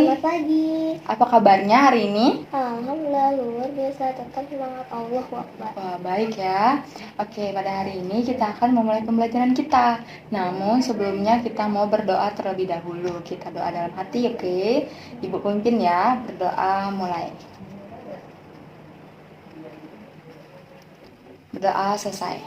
Selamat pagi. Apa kabarnya hari ini? Alhamdulillah luar biasa, tetap semangat. Allahu Akbar. Wah, baik ya. Oke, pada hari ini kita akan memulai pembelajaran kita. Namun sebelumnya kita mau berdoa terlebih dahulu. Kita doa dalam hati, oke? Ibu pimpin ya, berdoa mulai. Berdoa selesai.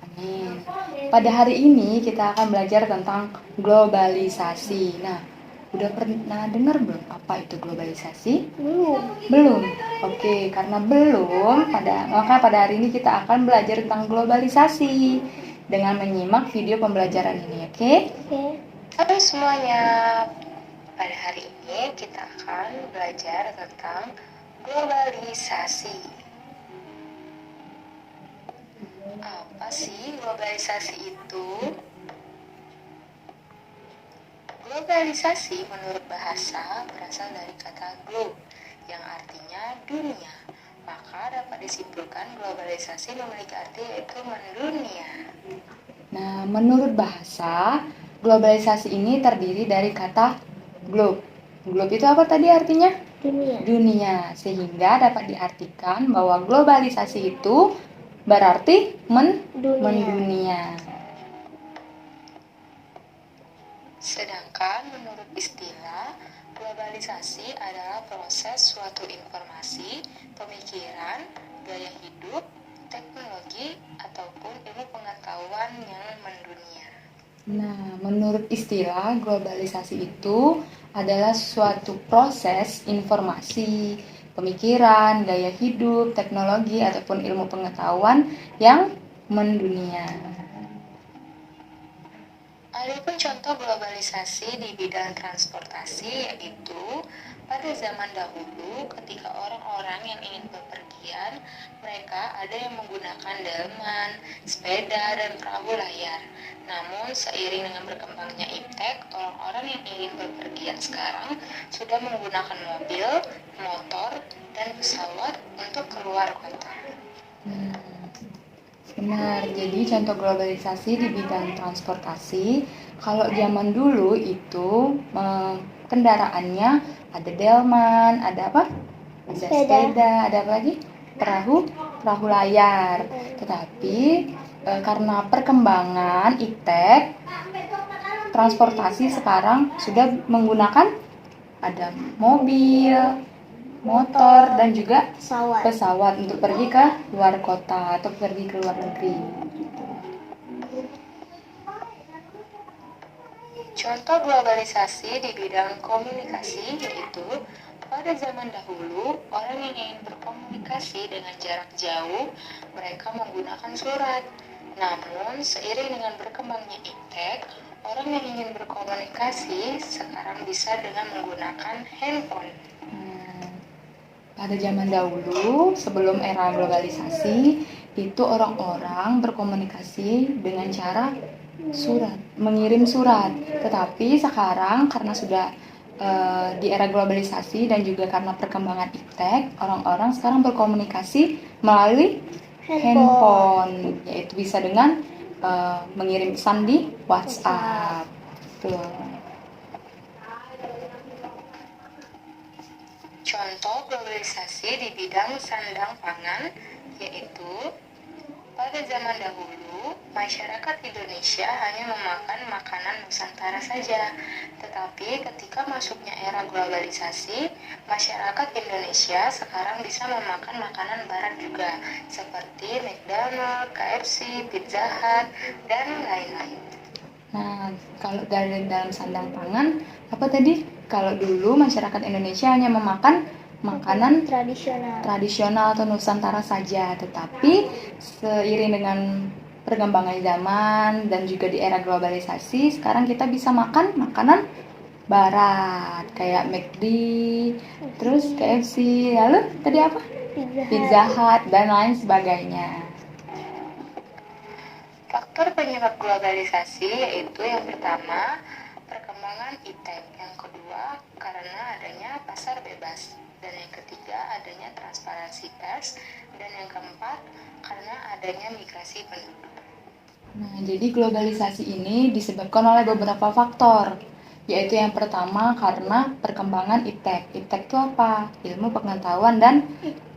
Amin. Pada hari ini kita akan belajar tentang globalisasi. Nah, udah pernah dengar belum apa itu globalisasi? Belum. Oke, karena belum, maka pada hari ini kita akan belajar tentang globalisasi dengan menyimak video pembelajaran ini, oke? Halo semuanya. Pada hari ini kita akan belajar tentang globalisasi. Apa sih globalisasi itu? Globalisasi menurut bahasa berasal dari kata globe yang artinya dunia. Maka dapat disimpulkan globalisasi memiliki arti yaitu mendunia. Nah, menurut bahasa, globalisasi ini terdiri dari kata globe. Globe itu apa tadi artinya? Dunia. Sehingga dapat diartikan bahwa globalisasi itu berarti mendunia. Sedangkan menurut istilah, globalisasi adalah proses suatu informasi, pemikiran, gaya hidup, teknologi, ataupun ilmu pengetahuan yang mendunia. Nah, menurut istilah, globalisasi itu adalah suatu proses informasi, pemikiran, gaya hidup, teknologi, ataupun ilmu pengetahuan yang mendunia. Adapun contoh globalisasi di bidang transportasi yaitu pada zaman dahulu ketika orang-orang yang ingin bepergian, mereka ada yang menggunakan delman, sepeda, dan perahu layar. Namun seiring dengan berkembangnya iptek, orang-orang yang ingin bepergian sekarang sudah menggunakan mobil, motor, dan pesawat untuk keluar kota. Benar, jadi contoh globalisasi di bidang transportasi, kalau zaman dulu itu kendaraannya ada delman, ada apa? Ada sepeda, ada apa lagi? Perahu layar. Tetapi karena perkembangan iptek, transportasi sekarang sudah menggunakan ada mobil, motor, dan juga pesawat untuk pergi ke luar kota atau pergi ke luar negeri. Contoh globalisasi di bidang komunikasi yaitu pada zaman dahulu, orang yang ingin berkomunikasi dengan jarak jauh, mereka menggunakan surat. Namun, seiring dengan berkembangnya iptek, orang yang ingin berkomunikasi sekarang bisa dengan menggunakan handphone. Pada zaman dahulu, sebelum era globalisasi, itu orang-orang berkomunikasi dengan cara surat, mengirim surat. Tetapi sekarang karena sudah di era globalisasi dan juga karena perkembangan iptek, orang-orang sekarang berkomunikasi melalui handphone, yaitu bisa dengan mengirim pesan di WhatsApp. Tuh. Contoh globalisasi di bidang sandang pangan yaitu pada zaman dahulu masyarakat Indonesia hanya memakan makanan Nusantara saja. Tetapi ketika masuknya era globalisasi, masyarakat Indonesia sekarang bisa memakan makanan barat juga seperti McDonald, KFC, Pizza Hut, dan lain-lain. Nah, kalau dari dalam sandang pangan, apa tadi? Kalau dulu masyarakat Indonesia hanya memakan makanan tradisional atau Nusantara saja, tetapi seiring dengan perkembangan zaman dan juga di era globalisasi, sekarang kita bisa makan makanan barat kayak McD, terus KFC, lalu tadi apa? Pizza Hut dan lain sebagainya. Faktor penyebab globalisasi yaitu yang pertama, perkembangan iptek, yang kedua, karena adanya pasar bebas, dan yang ketiga, adanya transparansi pers, dan yang keempat, karena adanya migrasi penduduk. Nah, jadi globalisasi ini disebabkan oleh beberapa faktor. Yaitu yang pertama karena perkembangan iptek. Iptek itu apa? Ilmu pengetahuan dan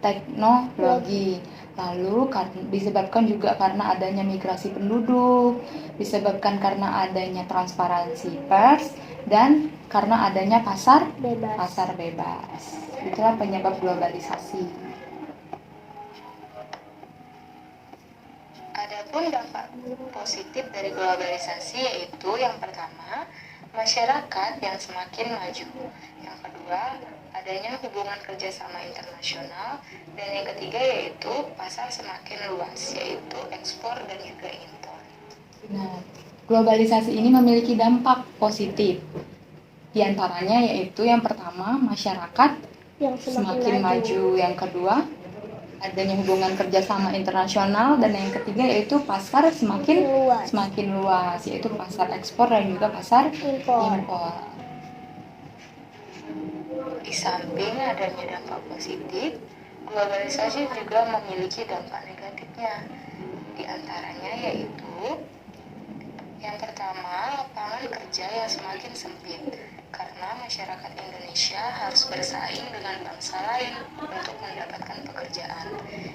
teknologi. Lalu disebabkan juga karena adanya migrasi penduduk, disebabkan karena adanya transparansi pers, dan karena adanya pasar bebas. Itulah penyebab globalisasi. Adapun dampak positif dari globalisasi yaitu yang pertama, masyarakat yang semakin maju. Yang kedua, adanya hubungan kerjasama internasional. Dan yang ketiga yaitu pasar semakin luas, yaitu ekspor dan juga impor. Nah, globalisasi ini memiliki dampak positif. Di antaranya yaitu yang pertama, masyarakat yang semakin maju. Yang kedua, adanya hubungan kerjasama internasional, dan yang ketiga yaitu pasar semakin luas, yaitu pasar ekspor dan juga pasar impor. Di samping adanya dampak positif, globalisasi juga memiliki dampak negatifnya. Di antaranya yaitu yang pertama, lapangan kerja yang semakin sempit karena masyarakat Indonesia harus bersaing dengan bangsa lain untuk mendapatkan pekerjaan.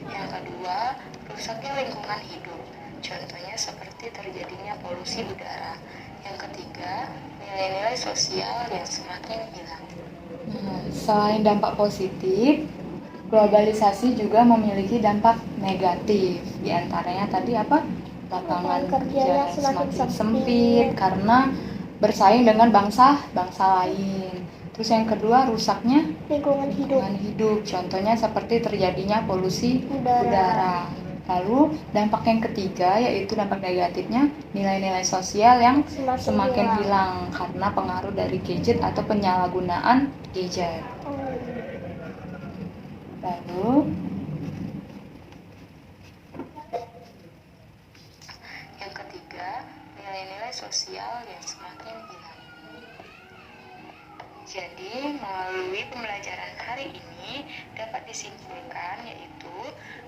Yang kedua, rusaknya lingkungan hidup. Contohnya seperti terjadinya polusi udara. Yang ketiga, nilai-nilai sosial yang semakin hilang. Selain dampak positif, globalisasi juga memiliki dampak negatif. Di antaranya tadi apa? Lapangan kerja semakin sempit karena bersaing dengan bangsa lain. Terus yang kedua, rusaknya lingkungan hidup. Contohnya seperti terjadinya polusi udara. Lalu dampak yang ketiga yaitu dampak negatifnya, nilai-nilai sosial yang semakin hilang karena pengaruh dari gadget atau penyalahgunaan gadget. Lalu yang ketiga, nilai-nilai sosial yang semakin hilang. Jadi, melalui pembelajaran hari ini dapat disimpulkan yaitu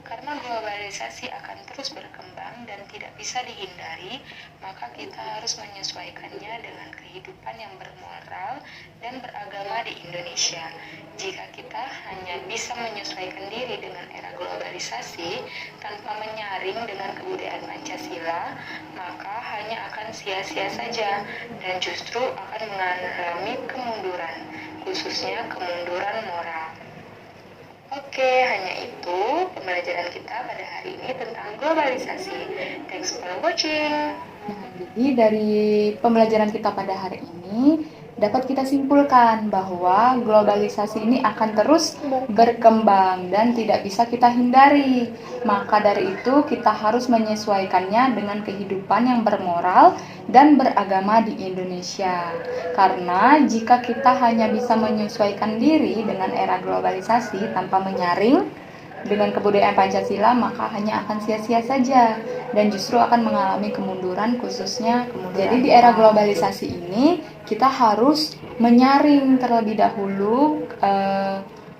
karena globalisasi akan terus berkembang dan tidak bisa dihindari, maka kita harus menyesuaikannya dengan kehidupan yang bermoral dan beragama di Indonesia. Jika kita hanya bisa menyesuaikan diri dengan era globalisasi tanpa menyaring dengan kebudayaan Pancasila, maka hanya akan sia-sia saja dan justru akan mengalami kemunduran, khususnya kemunduran moral. Oke, hanya itu pembelajaran kita pada hari ini tentang globalisasi. Thanks for watching. Jadi dari pembelajaran kita pada hari ini dapat kita simpulkan bahwa globalisasi ini akan terus berkembang dan tidak bisa kita hindari. Maka dari itu kita harus menyesuaikannya dengan kehidupan yang bermoral dan beragama di Indonesia. Karena jika kita hanya bisa menyesuaikan diri dengan era globalisasi tanpa menyaring dengan kebudayaan Pancasila, maka hanya akan sia-sia saja dan justru akan mengalami kemunduran, khususnya kemunduran. Jadi di era globalisasi ini kita harus menyaring terlebih dahulu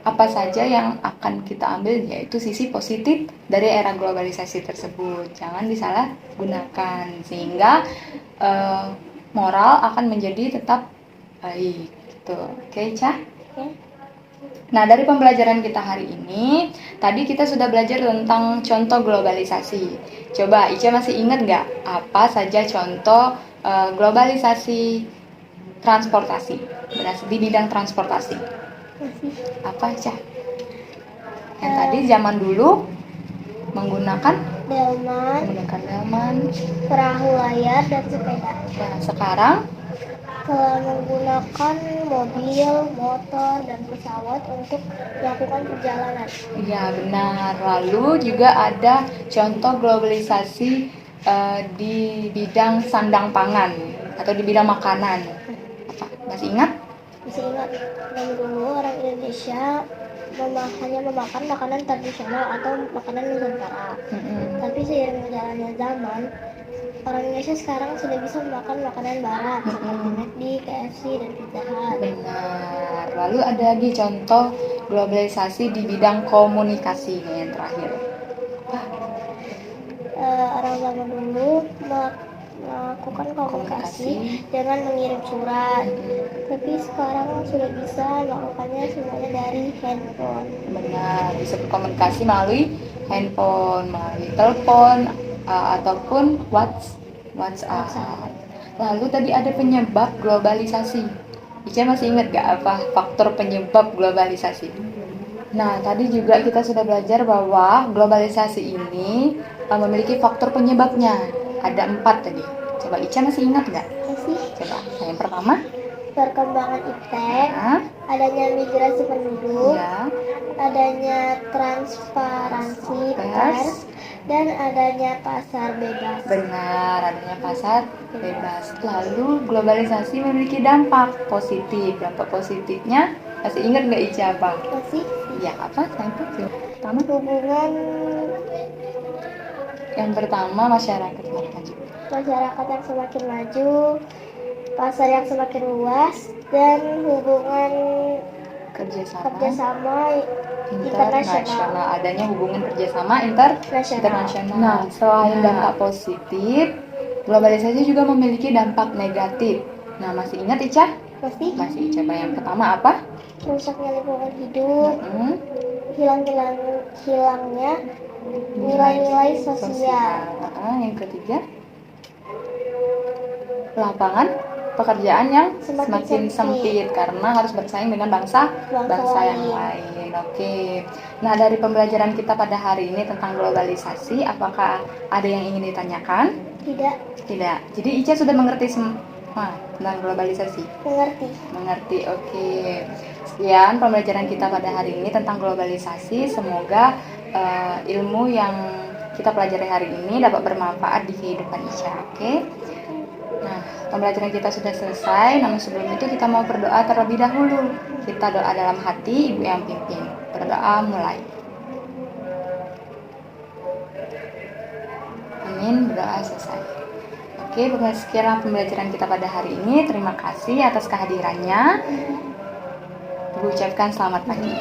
apa saja yang akan kita ambil, yaitu sisi positif dari era globalisasi tersebut. Jangan disalahgunakan sehingga moral akan menjadi tetap baik gitu. Oke, Cah? Nah, dari pembelajaran kita hari ini, tadi kita sudah belajar tentang contoh globalisasi. Coba, Ica masih ingat nggak apa saja contoh globalisasi transportasi, di bidang transportasi? Apa, Ica? Yang tadi zaman dulu menggunakan delman, perahu layar, dan sepeda. Nah, sekarang telah menggunakan mobil, motor, dan pesawat untuk melakukan perjalanan. Iya, benar. Lalu juga ada contoh globalisasi di bidang sandang pangan atau di bidang makanan. Apa? Masih ingat? Masih ingat. Dulu orang Indonesia hanya memakan makanan tradisional atau makanan Nusantara. Tapi seiring berjalannya zaman, orang Indonesia sekarang sudah bisa makan makanan barat seperti McD, KFC, dan Pizza Hut. Benar. Lalu ada lagi contoh globalisasi di bidang komunikasi yang terakhir. Orang zaman dulu melakukan komunikasi dengan mengirim surat. Tapi sekarang sudah bisa melakukannya semuanya dari handphone. Benar, bisa berkomunikasi melalui handphone, melalui telepon, ataupun WhatsApp. Lalu tadi ada penyebab globalisasi. Ica masih ingat gak apa faktor penyebab globalisasi? Nah, tadi juga kita sudah belajar bahwa globalisasi ini memiliki faktor penyebabnya. Ada 4 tadi. Coba Ica masih ingat gak? Masih Coba, yang pertama, perkembangan iptek, ya, adanya migrasi penduduk, ya, adanya transparansi pers, dan adanya pasar bebas. benar, adanya pasar bebas. Lalu globalisasi memiliki dampak positif. Dampak positifnya masih ingat nggak Ica apa? Masih Ya, apa? Yang pertama, masyarakat semakin maju. masyarakat yang semakin maju, pasar yang semakin luas, dan hubungan kerjasama internasional. Adanya hubungan kerjasama internasional. Nah, selain dampak positif, globalisasi juga memiliki dampak negatif. Nah, masih ingat Ica? Masih. Coba yang pertama apa? Rusaknya lingkungan hidup, Hmm, hilangnya nilai-nilai sosial. Yang ketiga, lapangan pekerjaan yang Semakin semakin sempit karena harus bersaing dengan bangsa yang lain. Oke. Nah, dari pembelajaran kita pada hari ini tentang globalisasi, apakah ada yang ingin ditanyakan? Tidak. Jadi Ica sudah mengerti semua tentang globalisasi? Mengerti. Oke. Sekian pembelajaran kita pada hari ini tentang globalisasi. Semoga ilmu yang kita pelajari hari ini dapat bermanfaat di kehidupan Ica. Oke. Nah, pembelajaran kita sudah selesai. Namun sebelum itu kita mau berdoa terlebih dahulu. Kita doa dalam hati, Ibu yang pimpin. Berdoa mulai. Amin, berdoa selesai. Oke, sekian pembelajaran kita pada hari ini. Terima kasih atas kehadirannya. Ibu ucapkan selamat pagi.